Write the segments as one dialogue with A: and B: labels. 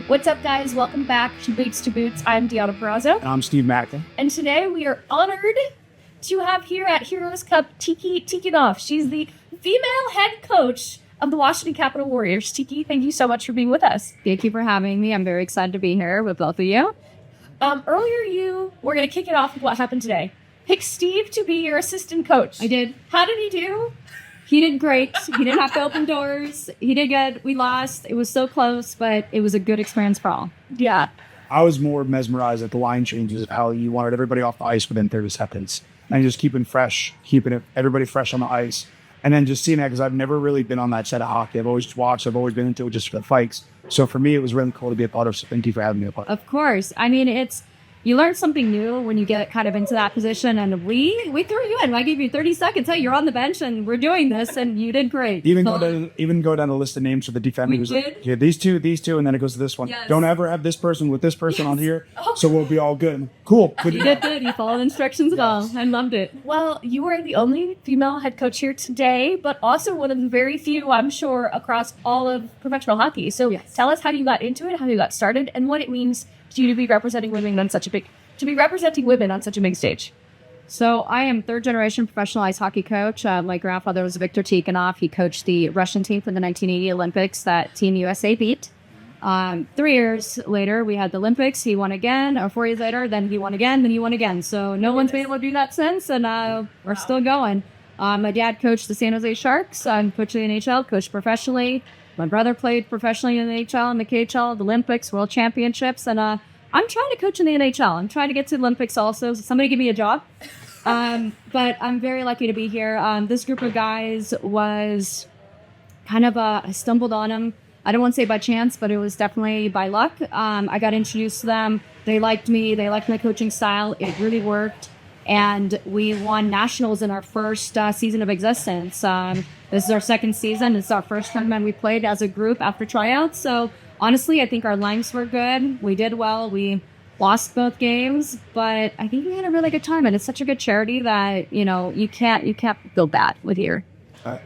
A: What's up, guys? Welcome back to Boots to Boots. I'm Deanna Perazzo.
B: And I'm Steve Mackin.
A: And today we are honored to have here at Heroes Cup Tiki Tikhonov. She's the female head coach of the Washington Capitol Warriors. Tiki, thank you so much for being with us.
C: Thank you for having me. I'm very excited to be here with both of you.
A: Earlier you were going to kick it off with what happened today. Pick Steve to be your assistant coach.
C: I did.
A: How did he do?
C: He did great. He didn't have to open doors. He did good. We lost. It was so close, but it was a good experience for all.
A: Yeah.
B: I was more mesmerized at the line changes of how you wanted everybody off the ice within 30 seconds. And just keeping everybody fresh on the ice. And then just seeing that, because I've never really been on that set of hockey. I've always watched. I've always been into it just for the fights. So for me, it was really cool to be a part of. So thank you for having me a part.
C: Of course. I mean, you learn something new when you get kind of into that position, and we threw you in. I gave you 30 seconds. Hey, you're on the bench, and we're doing this, and you did great.
B: Even go down the list of names for the defenders.
C: We did?
B: Yeah, these two, and then it goes to this one.
C: Yes.
B: Don't ever have this person with this person on here, so we'll be all good. Cool.
C: You did good. You followed instructions at all. I loved it.
A: Well, you are the only female head coach here today, but also one of the very few, I'm sure, across all of professional hockey. So Tell us how you got into it, how you got started, and what it means to you to be representing women on such a big stage.
C: So I am third generation professional ice hockey coach. My grandfather was Viktor Tikhonov. He coached the Russian team for the 1980 Olympics that Team USA beat. 3 years later, we had the Olympics. He won again, or 4 years later, then he won again, then he won again. So no one's been able to do that since, and we're still going. My dad coached the San Jose Sharks. I'm coaching the NHL, coached professionally. My brother played professionally in the NHL and the KHL, the Olympics, World Championships, and I'm trying to coach in the NHL. I'm trying to get to the Olympics also. So somebody give me a job. But I'm very lucky to be here. This group of guys was kind of I stumbled on them. I don't want to say by chance, but it was definitely by luck. I got introduced to them. They liked me. They liked my coaching style. It really worked. And we won nationals in our first season of existence. This is our second season. It's our first tournament we played as a group after tryouts. So honestly, I think our lines were good. We did well. We lost both games, but I think we had a really good time. And it's such a good charity that, you can't feel bad with here.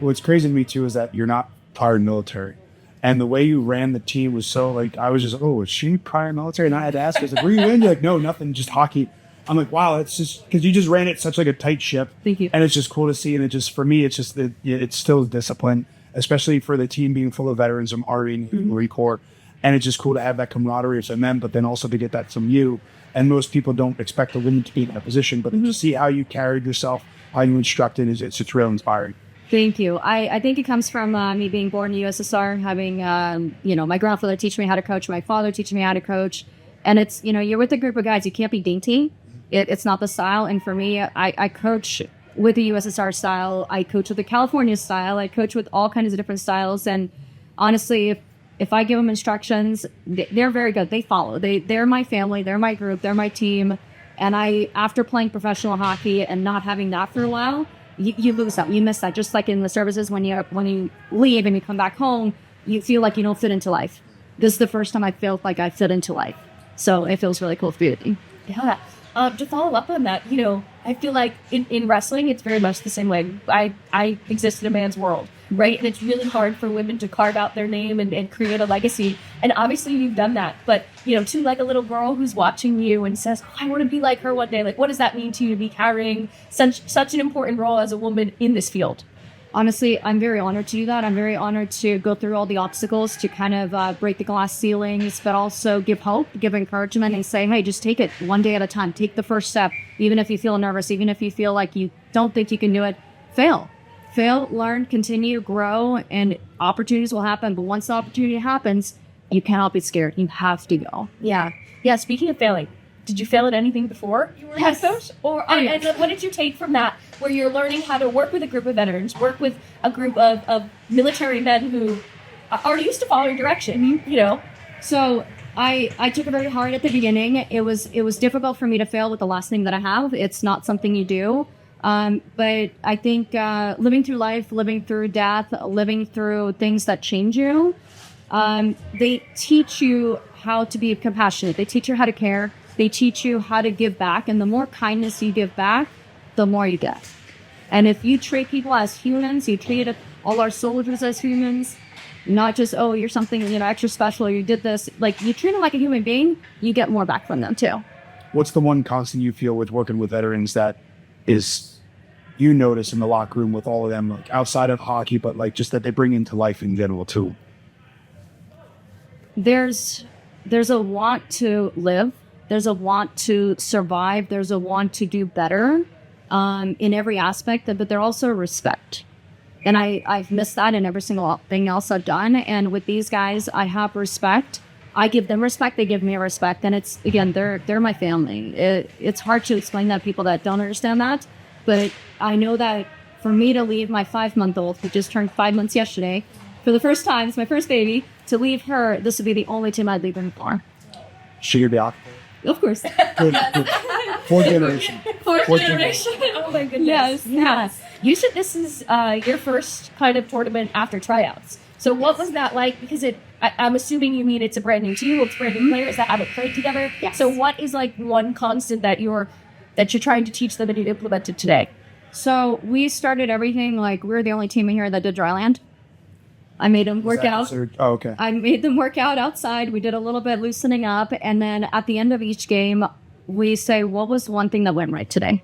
B: What's crazy to me too is that you're not prior military. And the way you ran the team was so I was just, is she prior military? And I had to ask, I was like, were you in? You're like, no, nothing, just hockey. I'm like, wow, it's just because you just ran it such like a tight ship.
C: Thank you.
B: And it's just cool to see. And it just, for me, it's just that it's still discipline, especially for the team being full of veterans from Army and Marine Corps. And it's just cool to have that camaraderie from them, but then also to get that from you. And most people don't expect a woman to be in that position, but to see how you carried yourself, how you instructed, it's real inspiring.
C: Thank you. I think it comes from me being born in the USSR, having, my grandfather teach me how to coach, my father teaching me how to coach. And it's, you're with a group of guys, you can't be dainty. It's not the style. And for me, I coach with the USSR style. I coach with the California style. I coach with all kinds of different styles. And honestly, if I give them instructions, they're very good. They follow. They're my family. They're my group. They're my team. And after playing professional hockey and not having that for a while, you lose that. You miss that. Just like in the services, when you leave and you come back home, you feel like you don't fit into life. This is the first time I felt like I fit into life. So it feels really cool to be with you.
A: Yeah. To follow up on that, I feel like in wrestling, it's very much the same way. I exist in a man's world, right? And it's really hard for women to carve out their name and create a legacy. And obviously you've done that. But, to like a little girl who's watching you and says, I want to be like her one day. Like, what does that mean to you to be carrying such an important role as a woman in this field?
C: Honestly, I'm very honored to do that. I'm very honored to go through all the obstacles to kind of break the glass ceilings, but also give hope, give encouragement, and say, hey, just take it one day at a time. Take the first step. Even if you feel nervous, even if you feel like you don't think you can do it, fail, learn, continue, grow, and opportunities will happen. But once the opportunity happens, you cannot be scared. You have to go.
A: Yeah. Yeah. Speaking of failing, did you fail at anything before you were a head coach? And what did you take from that, where you're learning how to work with a group of veterans, work with a group of military men who are used to following direction,
C: So I took it very hard at the beginning. It was difficult for me to fail with the last name that I have. It's not something you do. But I think living through life, living through death, living through things that change you, they teach you how to be compassionate. They teach you how to care. They teach you how to give back. And the more kindness you give back, the more you get. And if you treat people as humans, you treat all our soldiers as humans, Not just, oh, you're something, extra special, you did this. Like, you treat them like a human being, you get more back from them too.
B: What's the one constant you feel with working with veterans that is you notice in the locker room with all of them, like outside of hockey, but like just that they bring into life in general too?
C: There's a want to live. There's a want to survive. There's a want to do better in every aspect, but they're also respect. And I've missed that in every single thing else I've done. And with these guys, I have respect. I give them respect. They give me respect. And it's, again, they're my family. It's hard to explain that to people that don't understand that. But I know that for me to leave my 5-month-old, who just turned 5 months yesterday, for the first time, it's my first baby, to leave her, this would be the only team I'd leave her for.
B: She could be out.
C: Of course.
B: Fourth generation.
A: Fourth generation. Oh my goodness. Yes. You said this is your first kind of tournament after tryouts. So what was that like? Because I'm assuming you mean it's a brand new team, it's brand new players that haven't played together.
C: Yes.
A: So what is like one constant that you're trying to teach them and you implemented today?
C: So we started everything like we're the only team in here that did dry land. I made them work out.
B: Oh, okay.
C: I made them work out outside. We did a little bit loosening up. And then at the end of each game, we say, what was one thing that went right today?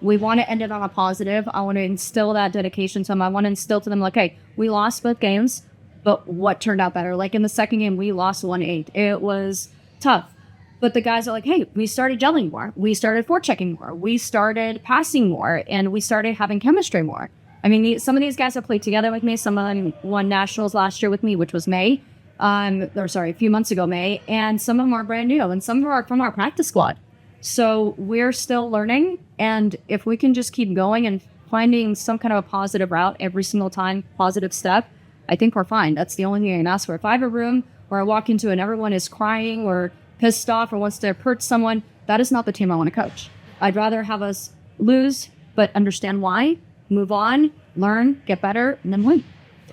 C: We want to end it on a positive. I want to instill that dedication to them. I want to instill to them, like, hey, we lost both games, but what turned out better? Like in the second game, we lost 1-8. It was tough. But the guys are like, hey, we started gelling more. We started forechecking more. We started passing more. And we started having chemistry more. I mean, some of these guys have played together with me. Some of them won nationals last year with me, which was May. A few months ago, May. And some of them are brand new. And some of them are from our practice squad. So we're still learning. And if we can just keep going and finding some kind of a positive route every single time, positive step, I think we're fine. That's the only thing I can ask for. If I have a room where I walk into and everyone is crying or pissed off or wants to hurt someone, that is not the team I want to coach. I'd rather have us lose, but understand why, move on, learn, get better, and then win.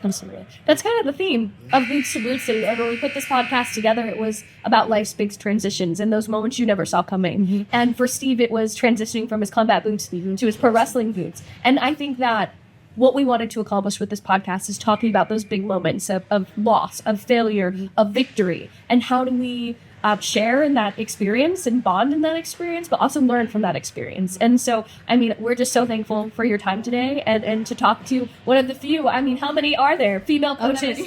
A: Absolutely. That's kind of the theme of Boots to Boots. And when we put this podcast together, it was about life's big transitions and those moments you never saw coming. Mm-hmm. And for Steve, it was transitioning from his combat boots to his pro wrestling boots. And I think that what we wanted to accomplish with this podcast is talking about those big moments of loss, of failure, of victory, and how do we share in that experience and bond in that experience, but also learn from that experience. And so, I mean, we're just so thankful for your time today and to talk to one of the few, I mean, how many are there? Female coaches,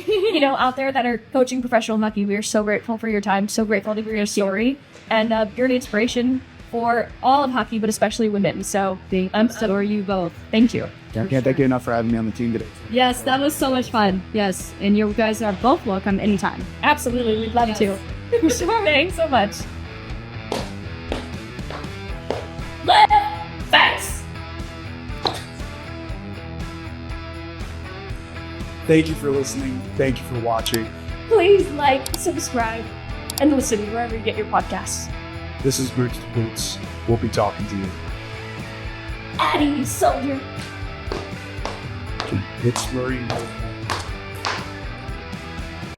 A: out there that are coaching professional hockey. We are so grateful for your time, so grateful to hear your story, and you're an inspiration for all of hockey, but especially women. So I'm so are you both. Thank you.
B: I can't thank you enough for having me on the team today.
C: Yes, that was so much fun. Yes, and you guys are both welcome anytime.
A: Absolutely, we'd love to. Sure. Thanks so much. Thanks.
B: Thank you for listening. Thank you for watching.
A: Please like, subscribe, and listen wherever you get your podcasts.
B: This is Boots to Boots. We'll be talking to you.
A: Addie, soldier.
B: It's Marine.